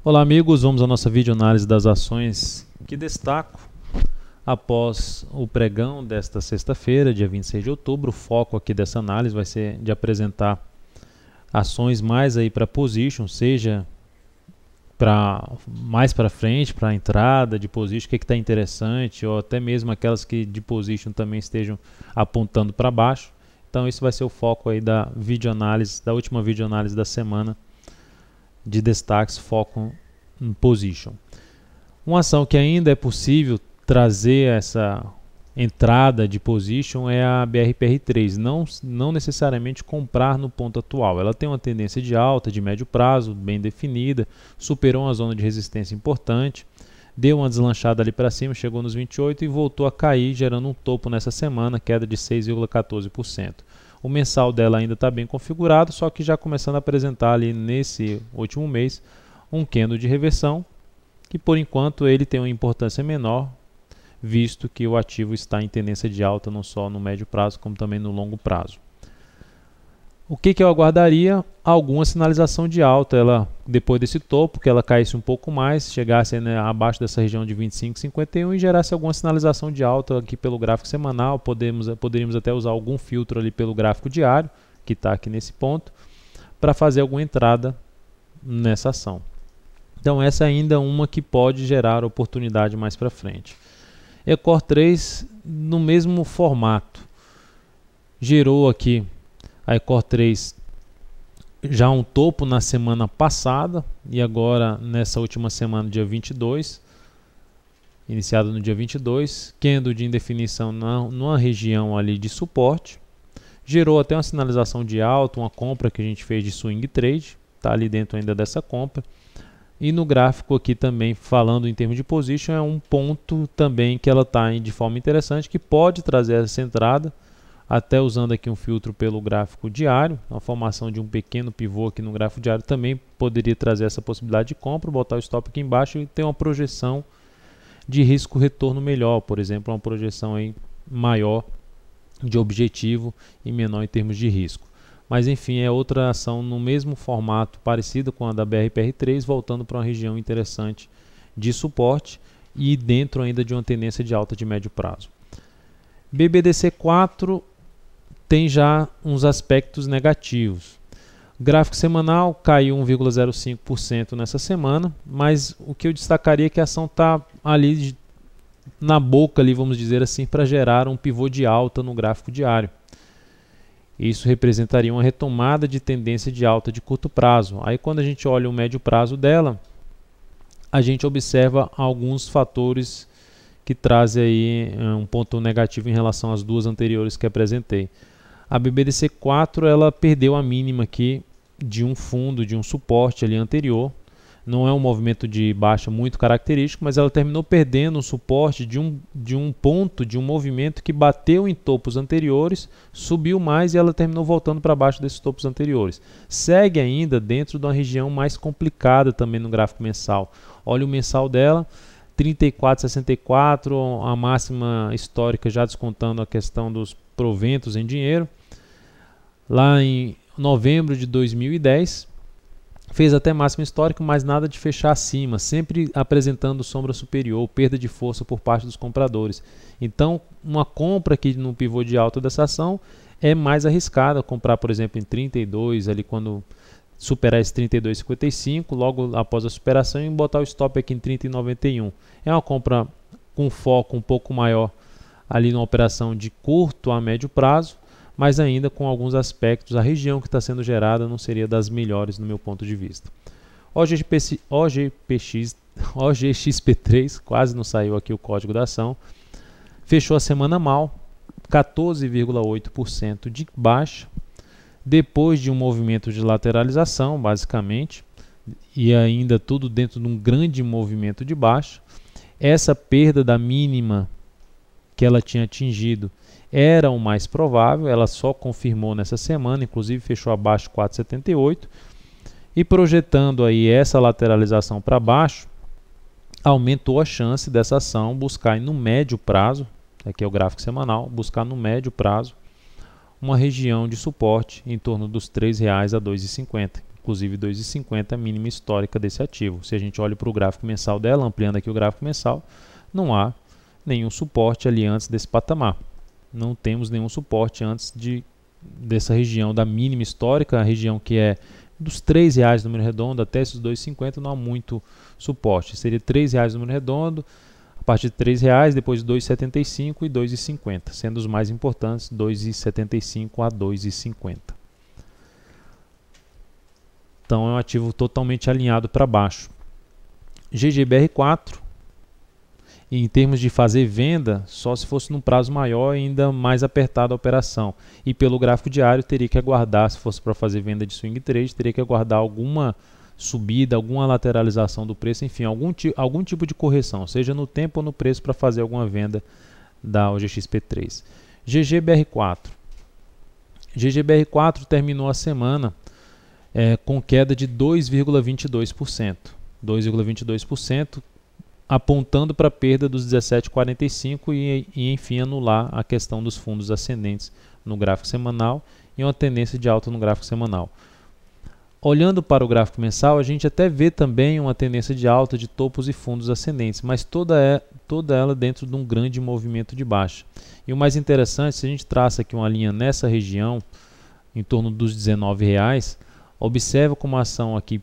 Olá amigos, vamos à nossa videoanálise das ações que destaco após o pregão desta sexta-feira, dia 26 de outubro. O foco aqui dessa análise vai ser de apresentar ações mais aí para position, seja mais para frente, para entrada de position, o que está interessante, ou até mesmo aquelas que de position também estejam apontando para baixo. Então esse vai ser o foco aí da videoanálise, da última videoanálise da semana de destaques, foco em position. Uma ação que ainda é possível trazer essa entrada de position é a BRPR3, não necessariamente comprar no ponto atual. Ela tem uma tendência de alta, de médio prazo, bem definida, superou uma zona de resistência importante, deu uma deslanchada ali para cima, chegou nos 28 e voltou a cair, gerando um topo nessa semana, queda de 6,14%. O mensal dela ainda está bem configurado, só que já começando a apresentar ali nesse último mês um candle de reversão, que por enquanto ele tem uma importância menor, visto que o ativo está em tendência de alta não só no médio prazo, como também no longo prazo. O que eu aguardaria? Alguma sinalização de alta, ela depois desse topo, que ela caísse um pouco mais, chegasse abaixo dessa região de 25,51 e gerasse alguma sinalização de alta aqui pelo gráfico semanal. Poderíamos até usar algum filtro ali pelo gráfico diário, que está aqui nesse ponto, para fazer alguma entrada nessa ação. Então essa é ainda uma que pode gerar oportunidade mais para frente. Ecor 3 no mesmo formato, gerou aqui a Ecor 3 já um topo na semana passada e agora nessa última semana, dia 22, iniciado no dia 22, candle de indefinição numa região ali de suporte, gerou até uma sinalização de alta, uma compra que a gente fez de swing trade, está ali dentro ainda dessa compra. E no gráfico aqui também, falando em termos de position, é um ponto também que ela está de forma interessante, que pode trazer essa entrada, até usando aqui um filtro pelo gráfico diário, a formação de um pequeno pivô aqui no gráfico diário também poderia trazer essa possibilidade de compra, botar o stop aqui embaixo e ter uma projeção de risco-retorno melhor, por exemplo, uma projeção aí maior de objetivo e menor em termos de risco. Mas enfim, é outra ação no mesmo formato, parecida com a da BRPR3, voltando para uma região interessante de suporte e dentro ainda de uma tendência de alta de médio prazo. BBDC4 tem já uns aspectos negativos. O gráfico semanal caiu 1,05% nessa semana, mas o que eu destacaria é que a ação está ali na boca, ali, vamos dizer assim, para gerar um pivô de alta no gráfico diário. Isso representaria uma retomada de tendência de alta de curto prazo. Aí quando a gente olha o médio prazo dela, a gente observa alguns fatores que trazem aí um ponto negativo em relação às duas anteriores que apresentei. A BBDC4 ela perdeu a mínima aqui de um fundo, de um suporte ali anterior. Não é um movimento de baixa muito característico, mas ela terminou perdendo o suporte de um ponto, de um movimento que bateu em topos anteriores, subiu mais e ela terminou voltando para baixo desses topos anteriores. Segue ainda dentro de uma região mais complicada também no gráfico mensal. Olha o mensal dela, 34,64, a máxima histórica já descontando a questão dos proventos em dinheiro. Lá em novembro de 2010, fez até máximo histórico, mas nada de fechar acima, sempre apresentando sombra superior, perda de força por parte dos compradores. Então, uma compra aqui no pivô de alta dessa ação é mais arriscada, comprar, por exemplo, em 32, ali quando superar esse 32,55, logo após a superação, e botar o stop aqui em 30,91. É uma compra com foco um pouco maior ali numa operação de curto a médio prazo, mas ainda com alguns aspectos, a região que está sendo gerada não seria das melhores no meu ponto de vista. OGXP3, quase não saiu aqui o código da ação, fechou a semana mal, 14,8% de baixa, depois de um movimento de lateralização, basicamente, e ainda tudo dentro de um grande movimento de baixa. Essa perda da mínima que ela tinha atingido era o mais provável, ela só confirmou nessa semana, inclusive fechou abaixo de 4,78 e projetando aí essa lateralização para baixo, aumentou a chance dessa ação buscar no médio prazo, aqui é o gráfico semanal, buscar no médio prazo uma região de suporte em torno dos R$ 3,00 a R$ 2,50. inclusive 2,50 mínima histórica desse ativo. Se a gente olha para o gráfico mensal dela, ampliando aqui o gráfico mensal, não há nenhum suporte ali antes desse patamar. Não temos nenhum suporte antes dessa região da mínima histórica, a região que é dos R$3 número redondo até esses 2,50, não há muito suporte. Seria R$3 número redondo, a partir de R$3, depois 2,75 e 2,50, sendo os mais importantes 2,75 a 2,50. Então é um ativo totalmente alinhado para baixo. GGBR4, em termos de fazer venda, só se fosse num prazo maior e ainda mais apertada a operação. E pelo gráfico diário teria que aguardar, se fosse para fazer venda de swing trade, teria que aguardar alguma subida, alguma lateralização do preço, enfim, algum tipo de correção, seja no tempo ou no preço, para fazer alguma venda da OGXP3. GGBR4. GGBR4 terminou a semana com queda de 2,22%. 2,22%, apontando para a perda dos 17,45 e enfim anular a questão dos fundos ascendentes no gráfico semanal e uma tendência de alta no gráfico semanal. Olhando para o gráfico mensal, a gente até vê também uma tendência de alta de topos e fundos ascendentes, mas toda ela dentro de um grande movimento de baixa. E o mais interessante, se a gente traça aqui uma linha nessa região, em torno dos R$19, observa como a ação aqui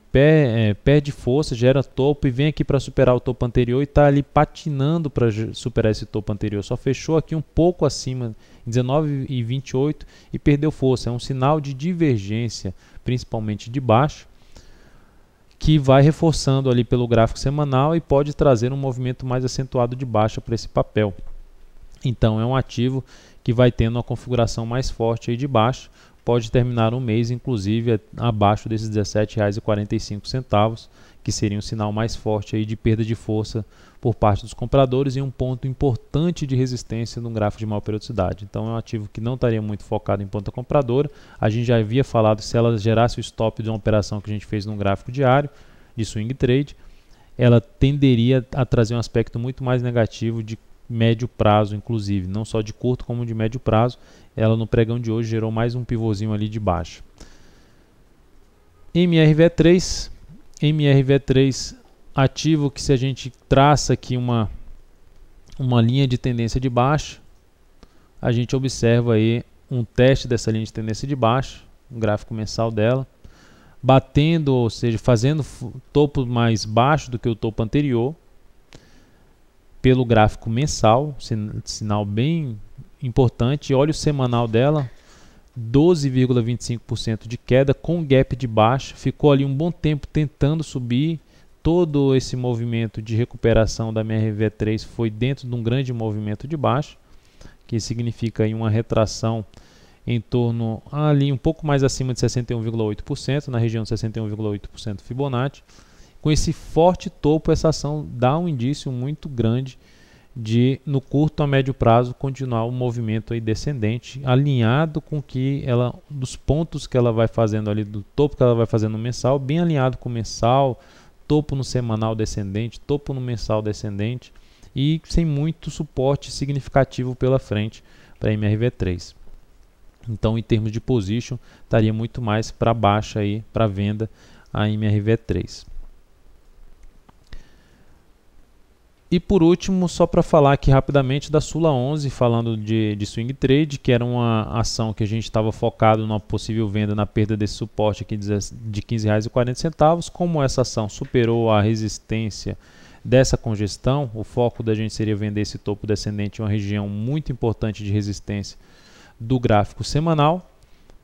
perde força, gera topo e vem aqui para superar o topo anterior e está ali patinando para superar esse topo anterior. Só fechou aqui um pouco acima, em 19,28, e perdeu força. É um sinal de divergência, principalmente de baixo, que vai reforçando ali pelo gráfico semanal e pode trazer um movimento mais acentuado de baixa para esse papel. Então é um ativo que vai tendo uma configuração mais forte aí de baixo. Pode terminar um mês, inclusive, abaixo desses R$17,45, que seria um sinal mais forte aí de perda de força por parte dos compradores e um ponto importante de resistência no gráfico de maior periodicidade. Então é um ativo que não estaria muito focado em ponta compradora. A gente já havia falado, se ela gerasse o stop de uma operação que a gente fez no gráfico diário de swing trade, ela tenderia a trazer um aspecto muito mais negativo de médio prazo, inclusive, não só de curto como de médio prazo. Ela no pregão de hoje gerou mais um pivôzinho ali de baixo. MRV3, ativo que, se a gente traça aqui uma linha de tendência de baixa, a gente observa aí um teste dessa linha de tendência de baixa, um gráfico mensal dela, batendo, ou seja, fazendo topo mais baixo do que o topo anterior, pelo gráfico mensal, sinal bem importante. Olha o semanal dela, 12,25% de queda com gap de baixa, ficou ali um bom tempo tentando subir. Todo esse movimento de recuperação da MRV3 foi dentro de um grande movimento de baixa, que significa aí uma retração em torno ali um pouco mais acima de 61,8%, na região de 61,8% Fibonacci. Com esse forte topo, essa ação dá um indício muito grande de, no curto a médio prazo, continuar um movimento aí descendente, alinhado com que ela, dos pontos que ela vai fazendo ali, do topo que ela vai fazendo no mensal, bem alinhado com o mensal, topo no semanal descendente, topo no mensal descendente e sem muito suporte significativo pela frente para a MRV3. Então, em termos de position, estaria muito mais para baixa aí, para venda, a MRV3. E por último, só para falar aqui rapidamente da Sula 11, falando de swing trade, que era uma ação que a gente estava focado numa possível venda na perda desse suporte aqui de R$15,40. Como essa ação superou a resistência dessa congestão, o foco da gente seria vender esse topo descendente em uma região muito importante de resistência do gráfico semanal.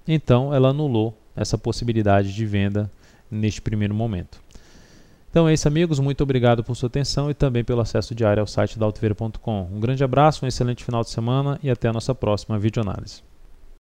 Então ela anulou essa possibilidade de venda neste primeiro momento. Então é isso, amigos, muito obrigado por sua atenção e também pelo acesso diário ao site da Altiveira.com. Um grande abraço, um excelente final de semana e até a nossa próxima videoanálise.